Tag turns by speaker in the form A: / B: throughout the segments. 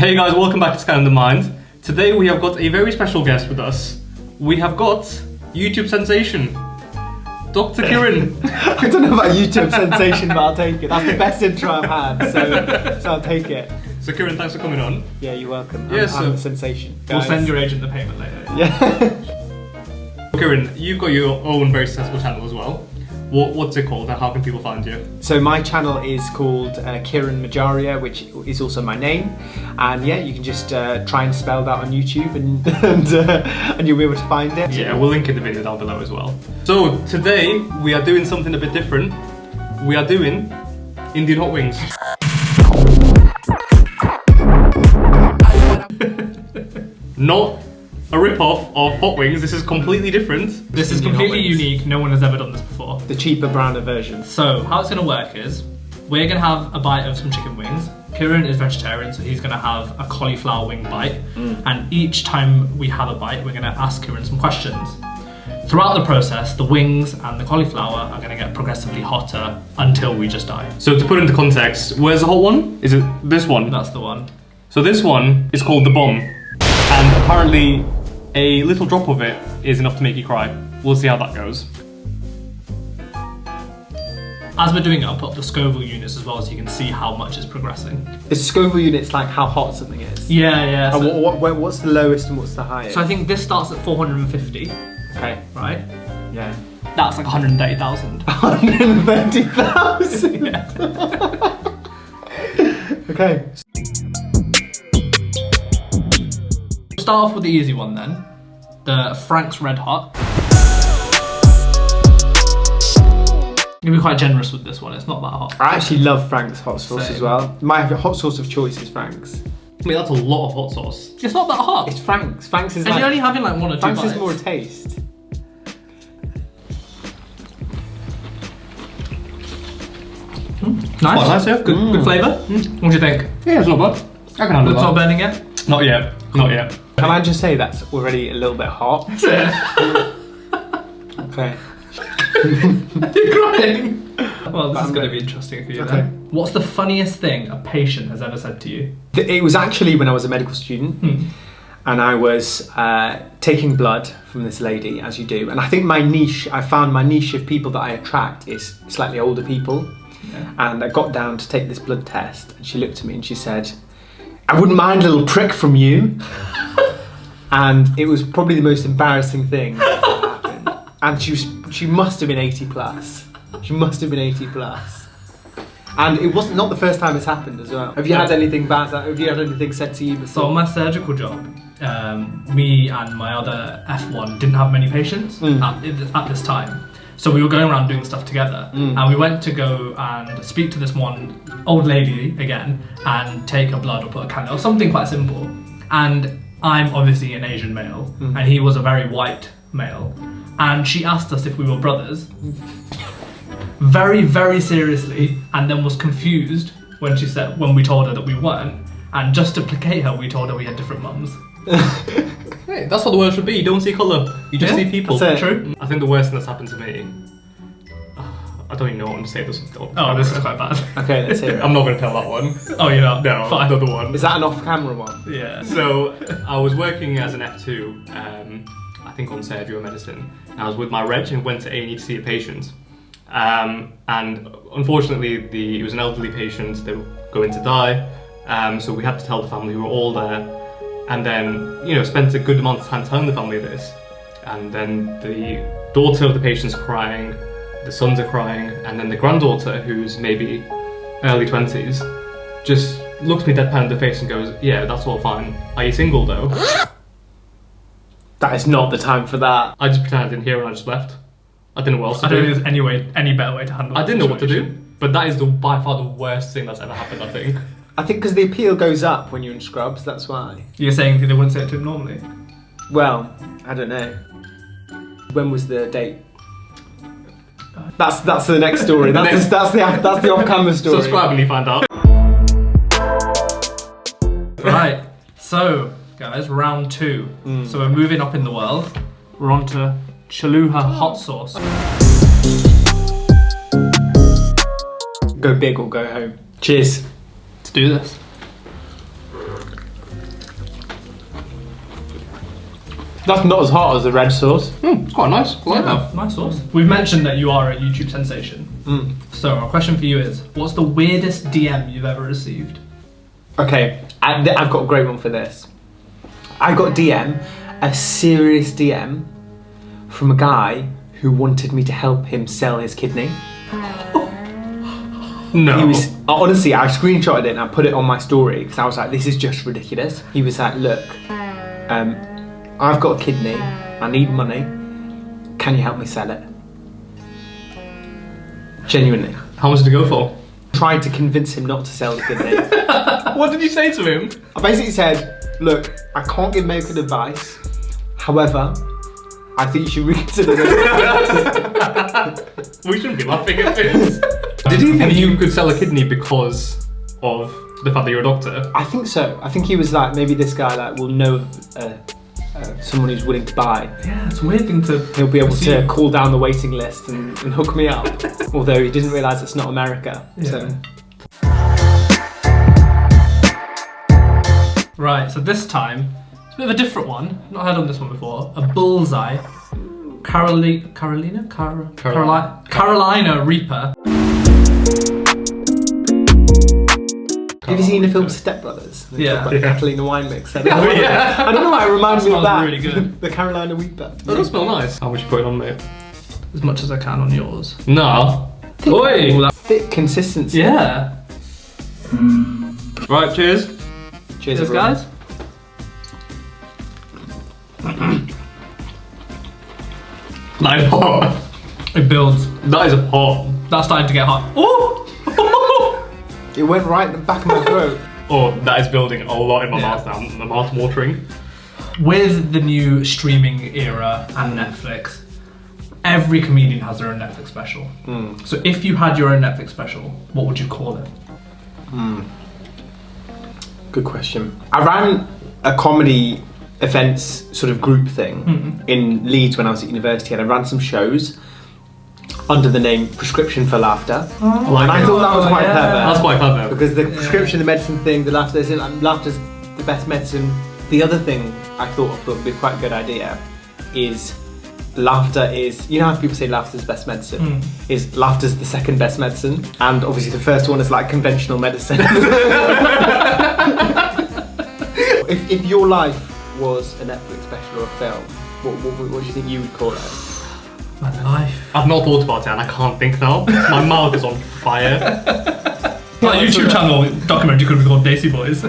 A: Hey guys, welcome back to Scan the Mind. Today we have got a very special guest with us. We have got YouTube sensation, Dr. Kiran.
B: I don't know about YouTube sensation, but I'll take it. That's the best intro I've had, so I'll take it.
A: So Kiran, thanks for coming on.
B: Yeah, you're welcome.
A: Yes,
B: I'm the sensation.
C: We'll
B: Guys.
C: send your agent the payment later.
B: Yeah.
A: Kiran, you've got your own very successful channel as well. What's it called and how can people find you?
B: So my channel is called Kiran Morjaria, which is also my name. And yeah, you can just try and spell that on YouTube and you'll be able to find it.
A: Yeah, we'll link in the video down below as well. So today we are doing something a bit different. We are doing Indian hot wings. Not a rip-off of hot wings, this is completely different.
C: This is completely unique, no one has ever done this before.
B: The cheaper, browner version.
C: So, how it's going to work is, we're going to have a bite of some chicken wings. Kiran is vegetarian, so he's going to have a cauliflower wing bite. And each time we have a bite, we're going to ask Kiran some questions. Throughout the process, the wings and the cauliflower are going to get progressively hotter until we just die.
A: So to put into context, where's the hot one? Is it this one?
C: That's the one.
A: So this one is called the bomb. And apparently a little drop of it is enough to make you cry. We'll see how that goes.
C: As we're doing it, I'll put up the Scoville units as well so you can see how much it's progressing.
B: The Scoville unit's like how hot something is.
C: Yeah.
B: And what's the lowest and what's the highest?
C: So I think this starts at 450,
B: Okay.
C: right?
B: Yeah.
C: That's like 130,000.
B: 130,000.
C: Yeah.
B: Okay.
C: We'll start off with the easy one then. The Frank's Red Hot. I'm gonna be quite generous with this one, it's not that hot.
B: I actually love Frank's hot sauce
C: Same.
B: as well. My hot sauce of choice is Frank's.
A: I mean, that's a lot of hot sauce.
C: It's not that hot.
B: It's Frank's. Frank's is
C: and
B: like...
C: you're only having like one or two
B: Frank's
C: bites.
B: is more a taste.
C: Nice.
A: Quite nice, yeah.
C: Good flavour. What do you think?
A: Yeah, it's not bad. I can handle
C: It's not
A: that.
C: burning yet?
A: Not yet. Not yet.
B: Can I just say that's already a little bit hot? Okay.
C: You're crying. Well, this is going to be interesting for you
B: Okay.
C: then. What's the funniest thing a patient has ever said to you?
B: It was actually when I was a medical student and I was taking blood from this lady, as you do. And I think I found my niche of people that I attract is slightly older people.
C: Yeah.
B: And I got down to take this blood test and she looked at me and she said, "I wouldn't mind a little prick from you." And it was probably the most embarrassing thing that happened. And she must have been 80 plus. She must have been 80 plus. And it wasn't not the first time it's happened as well. Have you had anything bad? Have you had anything said to you before?
C: So on my surgical job, me and my other F1 didn't have many patients at this time. So we were going around doing stuff together and we went to go and speak to this one old lady again and take her blood or put a candle, something quite simple. And I'm obviously an Asian male and he was a very white male. And she asked us if we were brothers, very, very seriously, and then was confused when we told her that we weren't. And just to placate her, we told her we had different mums.
A: Hey, that's what the world should be. You don't see colour, you just see people.
B: That's it.
C: True?
A: I think the worst thing that's happened to me, I don't even know what to say this.
C: Oh, this is quite bad.
B: Okay, let's hear it.
A: I'm not going to tell that one.
C: Oh, you're not?
A: No,
C: Fine.
A: another one.
B: Is that an off-camera one?
C: Yeah.
A: So I was working as an F2, I think on surgery or medicine. I was with my reg and went to A&E to see a patient. And unfortunately, it was an elderly patient. They were going to die. So we had to tell the family. We were all there. And then, spent a good amount of time telling the family this. And then the daughter of the patient's crying, the sons are crying, and then the granddaughter, who's maybe early 20s, just looks me deadpan in the face and goes, "Yeah, that's all fine. Are you single though?"
B: That is not the time for that.
A: I just pretended I didn't hear and I just left. I didn't know what else to
C: I don't
A: do.
C: think there's any better way to handle it.
A: I didn't know what to do. But that is by far the worst thing that's ever happened, I think.
B: I think because the appeal goes up when you're in scrubs, that's why.
C: You're saying they wouldn't say it to him normally?
B: Well, I don't know. When was the date? That's the next story. That's the off-camera story.
A: Subscribe when you find out.
C: Right, so guys, round 2. So we're moving up in the world. We're on to Cholula hot sauce.
B: Go big or go home. Cheers.
C: Let's do this.
B: That's not as hot as the red sauce.
A: It's quite nice. I like that.
C: Nice sauce. We've mentioned that you are a YouTube sensation. So our question for you is, what's the weirdest DM you've ever received?
B: Okay, I've got a great one for this. I got a serious DM from a guy who wanted me to help him sell his kidney.
A: No.
B: He was, honestly, I screenshotted it and I put it on my story because I was like, this is just ridiculous. He was like, look, I've got a kidney, I need money, can you help me sell it? Genuinely.
A: How much did it go for?
B: Tried to convince him not to sell the kidney.
A: What did you say to him?
B: I basically said, look, I can't give medical advice, however, I think you should reconsider it.
A: We shouldn't be laughing at this. Did he think you could sell a kidney because of the fact that you're a doctor?
B: I think so. I think he was like, maybe this guy like will know someone who's willing to buy.
C: Yeah, it's a weird thing to...
B: He'll be able to call down the waiting list and hook me up. Although he didn't realise it's not America.
C: Yeah.
B: So.
C: Right, so this time, it's a bit of a different one. Not heard of this one before. A bullseye. Carolina Reaper.
B: Have you seen the film Step Brothers? They
C: Yeah.
B: talk about the Catalina wine mix. I
A: Yeah.
B: don't know why it reminds me of
C: Smells
B: that.
C: really good.
B: The Carolina Reaper.
A: That does smell nice. How much you put it on, mate?
C: As much as I can on yours.
A: No. Oi!
C: All that-
B: Thick consistency.
C: Yeah.
A: Right, cheers.
B: Cheers,
C: Cheers,
B: everyone.
C: guys.
A: That is hot.
C: It builds.
A: That is hot.
C: That's starting to get hot. Ooh!
B: It went right in the back of my throat.
A: Oh, that is building a lot in my
C: Yeah.
A: mouth now. My mouth's watering.
C: With the new streaming era and Netflix, every comedian has their own Netflix special. So if you had your own Netflix special, what would you call it?
B: Good question. I ran a comedy events sort of group thing in Leeds when I was at university, and I ran some shows under the name Prescription for Laughter.
A: Like
B: And I
A: it.
B: thought that was quite
C: yeah.
B: clever.
A: That's quite clever.
B: Because the prescription, the medicine thing, the laughter's the best medicine. The other thing I thought would be quite a good idea is laughter is, you know how people say laughter's the best medicine? Is laughter's the second best medicine? And obviously the first one is like conventional medicine. if your life was a Netflix special or a film, what do you think you would call it?
C: My life.
A: I've not thought about it and I can't think now. My mouth is on fire.
C: My YouTube channel documentary could be called Daisy Boys.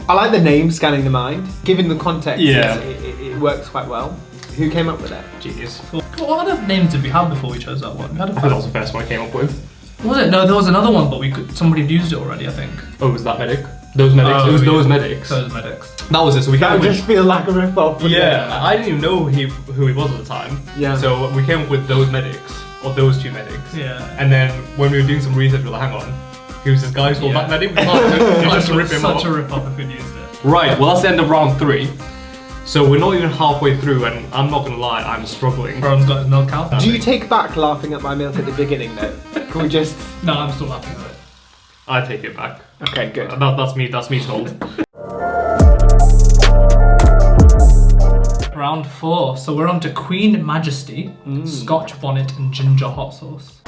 B: I like the name, Scanning the Mind. Given the context,
A: Yeah.
B: it works quite well. Who came up with it?
A: Jeez.
C: What other names did we have before we chose that one? We had a
A: I think that was the first one I came up with.
C: Was it? No, there was another one, but somebody had used it already, I think.
A: Oh, was that medic? Those medics?
C: Oh,
A: it was
C: yeah.
A: those medics.
C: Those medics.
A: That was it. So we
B: That
A: came
B: would
A: up
B: just feel like a rip-off. wouldn't
A: Yeah, I didn't even know who he was at the time.
B: Yeah.
A: So we came up with those medics, or those two medics.
C: Yeah.
A: And then when we were doing some research, we were like, hang on, who's this guy who's called
C: Yeah.
A: that medic? We can't just rip him
C: Such
A: off.
C: a rip-off if we'd used it.
A: Right, well that's the end of round 3. So we're not even halfway through, and I'm not gonna lie, I'm struggling.
C: Varun's got his milk out.
B: Do you take back laughing at my milk at the beginning though? Can we just...
C: No, I'm still laughing at it.
A: I take it back.
B: Okay, good.
A: That's me told.
C: Round 4. So we're on to Queen Majesty, Scotch bonnet and ginger hot sauce.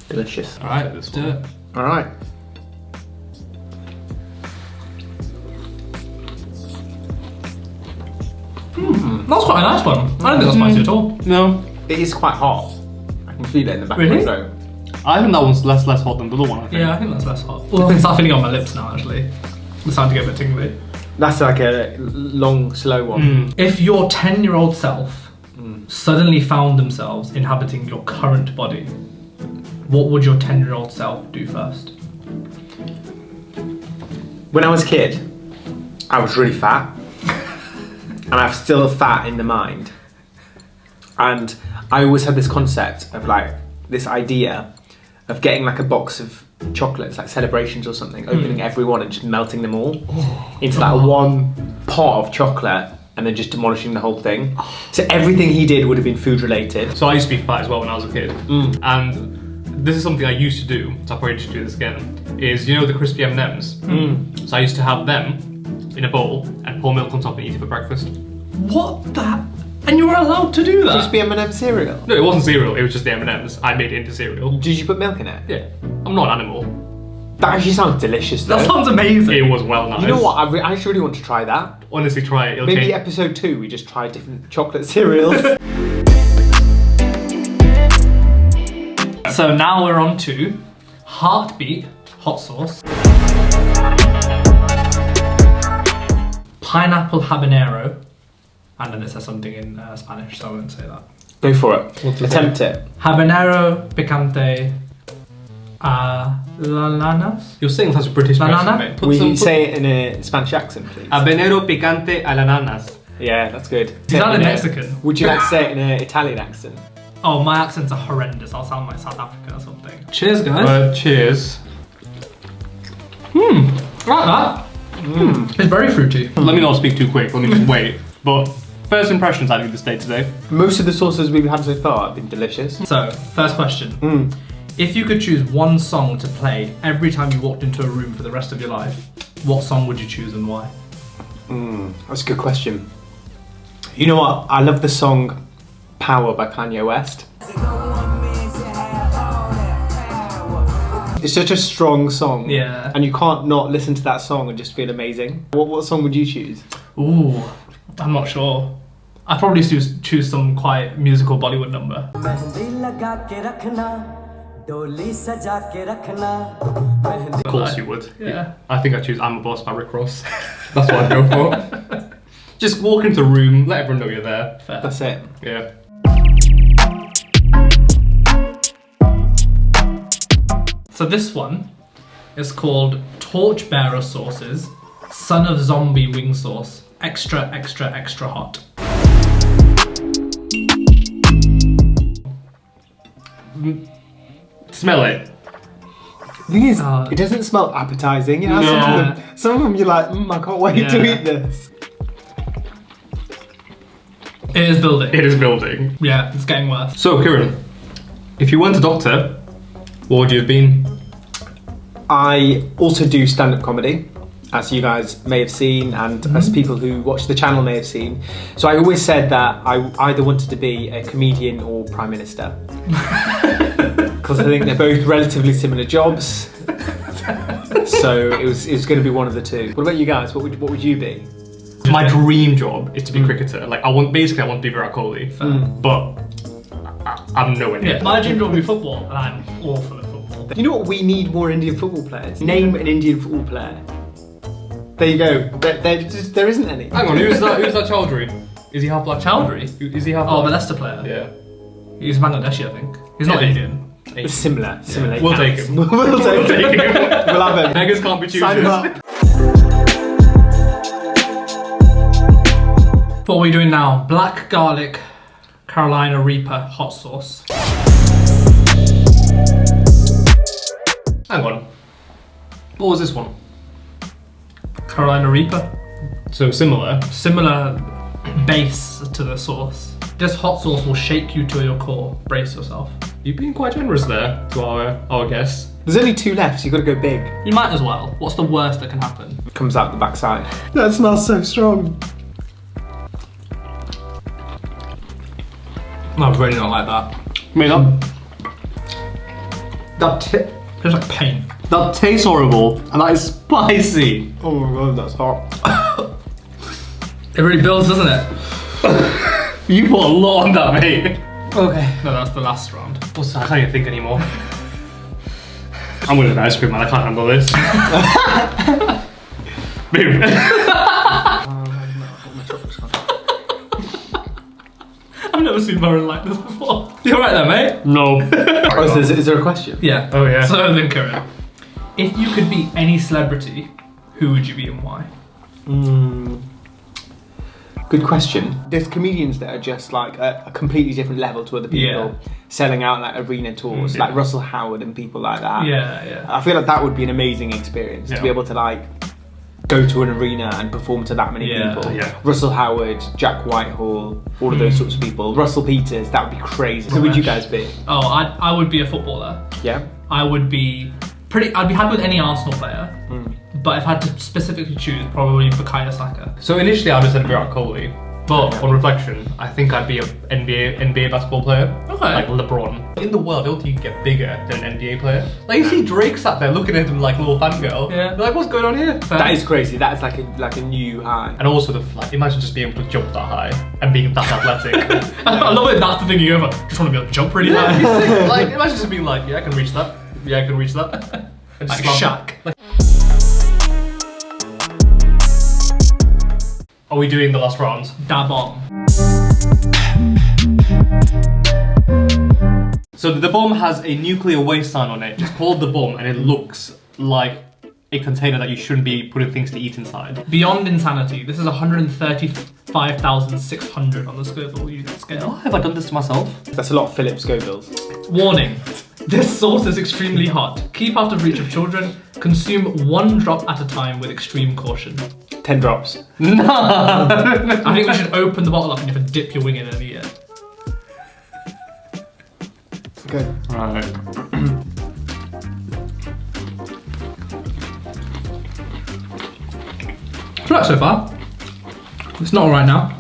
B: Delicious.
C: Alright, let's do it.
B: Alright.
C: That was quite a nice one. I don't think that's spicy at all.
A: No,
B: It is quite hot. I can feel it in the back
C: Really?
B: of my throat.
A: I think that one's less hot than the other one, I think.
C: Yeah, I think that's less hot. Well, I can start feeling it on my lips now, actually. It's starting to get a bit tingly.
B: That's like a long, slow one.
C: If your 10-year-old self suddenly found themselves inhabiting your current body, what would your 10-year-old self do first?
B: When I was a kid, I was really fat. And I'm still fat in the mind. And I always had this concept of like, this idea of getting like a box of chocolates, like celebrations or something, opening every one and just melting them all into like one pot of chocolate and then just demolishing the whole thing. So everything he did would have been food related.
A: So I used to be fat as well when I was a kid. And this is something I used to do, so I probably should do this again, is, you know, the crispy M&Ms? So I used to have them in a bowl and pour milk on top and eat it for breakfast.
C: What the? And you were allowed to do that?
B: Crispy M&M cereal?
A: No, it wasn't cereal, it was just the M&Ms. I made it into cereal.
B: Did you put milk in it?
A: Yeah, I'm not an animal.
B: That actually sounds delicious though.
C: That sounds amazing.
A: It was well nice.
B: You know what, I actually really want to try that.
A: Honestly, try it. It'll
B: Maybe
A: change.
B: episode 2 we just try different chocolate cereals.
C: So now we're on to Heartbeat hot sauce, pineapple habanero, and then it says something in Spanish, so I won't say that.
B: Go for it. Attempt it.
C: Habanero picante alanas.
A: You're saying that's a British
C: Banana?
A: person, mate.
B: Will you say it in a Spanish accent, please?
A: Habanero picante a la nanas.
B: Yeah, that's good.
C: Is that in Mexican?
B: Would you like to say it in an Italian accent?
C: Oh, my accents are horrendous. I'll sound like South African or something. Cheers, guys.
A: Cheers.
C: Like that. It's very fruity.
A: Let me not speak too quick, let me just wait. But first impressions I think this day today.
B: Most of the sauces we've had so far have been delicious.
C: So, first question. If you could choose one song to play every time you walked into a room for the rest of your life, what song would you choose and why?
B: That's a good question. You know what? I love the song Power by Kanye West. It's such a strong song.
C: Yeah.
B: And you can't not listen to that song and just feel amazing. What song would you choose?
C: Ooh, I'm not sure. I'd probably choose some quite musical Bollywood number.
A: Of course you would.
C: Yeah.
A: I think I'd choose I'm a Boss by Rick Ross. That's what I'd go for. Just walk into the room, let everyone know you're there.
C: Fair.
B: That's it.
A: Yeah.
C: So this one is called Torchbearer Sauces, Son of Zombie Wing Sauce, extra, extra, extra hot.
A: Smell it.
B: The thing is, it doesn't smell appetizing. It has
A: No.
B: some of them you're like, I can't wait to
C: Yeah.
B: eat this.
C: It is building.
A: It is building.
C: Yeah, it's getting worse.
A: So, Kiran, if you weren't a doctor, what would you have been?
B: I also do stand-up comedy, as you guys may have seen, and as people who watch the channel may have seen. So I always said that I either wanted to be a comedian or Prime Minister. Because I think they're both relatively similar jobs. So it was going to be one of the two. What about you guys? What would you be?
A: My dream job is to be a cricketer. Like, I want to be Virat Kohli. But I'm nowhere near.
C: Yeah, my dream job would be football, and I'm awful at football.
B: You know what? We need more Indian football players. Name an Indian football player. There you go. There isn't any.
A: Hang on, who's that Chowdhury? Is he half black?
C: Chowdhury?
A: Is he half
C: Oh, the
A: black?
C: Leicester player.
A: Yeah.
C: He's Bangladeshi, I think. He's not
A: Yeah.
C: Indian.
B: It's similar.
A: We'll take him.
B: We'll take him. We'll have him.
A: Beggars can't be
B: Sign him
A: choosers.
B: up.
C: What are we doing now? Black garlic Carolina Reaper hot sauce.
A: Hang on. What was this one?
C: Carolina Reaper.
A: So similar.
C: Similar base to the sauce. This hot sauce will shake you to your core. Brace yourself.
A: You've been quite generous there to our guests.
B: There's only 2 left, so you've got to go big.
C: You might as well. What's the worst that can happen?
B: Comes out the backside. That smells so strong.
C: No, I really don't like that.
A: I mean, that
C: Feels like pain.
A: that tastes horrible, and that is spicy.
B: Oh my god, that's hot.
C: It really builds, doesn't it?
A: You put a lot on that, mate.
B: Okay.
C: No, that's the last round.
A: What's that? I can't even think anymore. I'm gonna have ice cream, man. I can't handle this. Boom.
C: I've never seen Varun like this before. You alright there, mate?
A: No.
B: Oh, is there a question?
C: Yeah.
A: Oh, yeah.
C: So then, Kiran, if you could be any celebrity, who would you be and why?
B: Good question. There's comedians that are just like a completely different level to other people, selling out like arena tours, like Russell Howard and people like that.
C: Yeah, yeah.
B: I feel like that would be an amazing experience to be able to like go to an arena and perform to that many people.
A: Yeah.
B: Russell Howard, Jack Whitehall, all of those sorts of people. Russell Peters, that would be crazy. Who would you guys be?
C: Oh, I would be a footballer.
B: Yeah.
C: I'd be happy with any Arsenal player. But if I had to specifically choose, probably Bukayo Saka.
A: So initially I would have said Virat Kohli, but on reflection, I think I'd be an NBA basketball player.
C: Okay.
A: Like LeBron. In the world, I don't think you can get bigger than an NBA player. Like you see Drake sat there looking at him like a little fangirl.
C: Yeah.
A: They're like, what's going on here?
B: That is crazy. That is like a new high.
A: And also imagine just being able to jump that high and being that athletic.
C: I love it. That's the thing you go for. Just want to be able to jump really high.
A: You're sick. Like imagine just being like, yeah, I can reach that. Yeah, I can reach that. And
C: Like
A: just
C: Shaq.
A: Are we doing the last round?
C: Da bomb.
A: So the bomb has a nuclear waste sign on it. It's called the bomb, and it looks like a container that you shouldn't be putting things to eat inside.
C: Beyond insanity. This is 135,600 on the Scoville unit scale.
A: Why have I done this to myself?
B: That's a lot of Philip Scovilles.
C: Warning. This sauce is extremely hot. Keep out of reach of children. Consume 1 drop at a time with extreme caution.
B: 10 drops.
A: No!
C: I think we should open the bottle up and you have to dip your wing in and eat it.
B: Good.
A: Right.
C: I like so far. It's not alright now.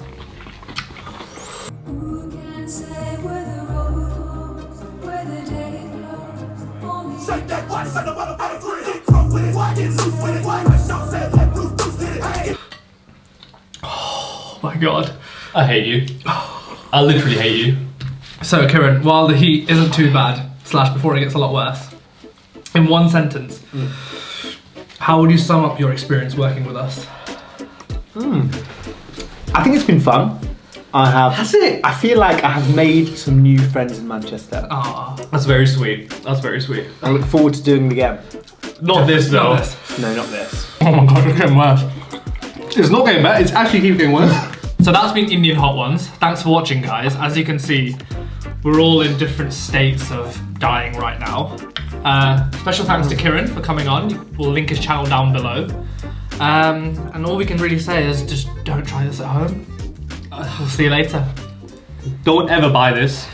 C: Oh my god.
A: I hate you. I literally hate you.
C: So Kiran, while the heat isn't too bad, / before it gets a lot worse, in one sentence, how would you sum up your experience working with us?
B: I think it's been fun.
A: Has it?
B: I feel like I have made some new friends in Manchester.
C: Ah,
A: That's very sweet. That's very sweet.
B: I look forward to doing it again.
A: Not this though.
C: not this.
B: No, not this.
A: Oh my god, it's getting worse. It's not getting better, it's actually keep getting worse.
C: So that's been Indian Hot Ones. Thanks for watching, guys. As you can see, we're all in different states of dying right now. Special thanks to Kiran for coming on. We'll link his channel down below. And all we can really say is just don't try this at home. We'll see you later.
A: Don't ever buy this.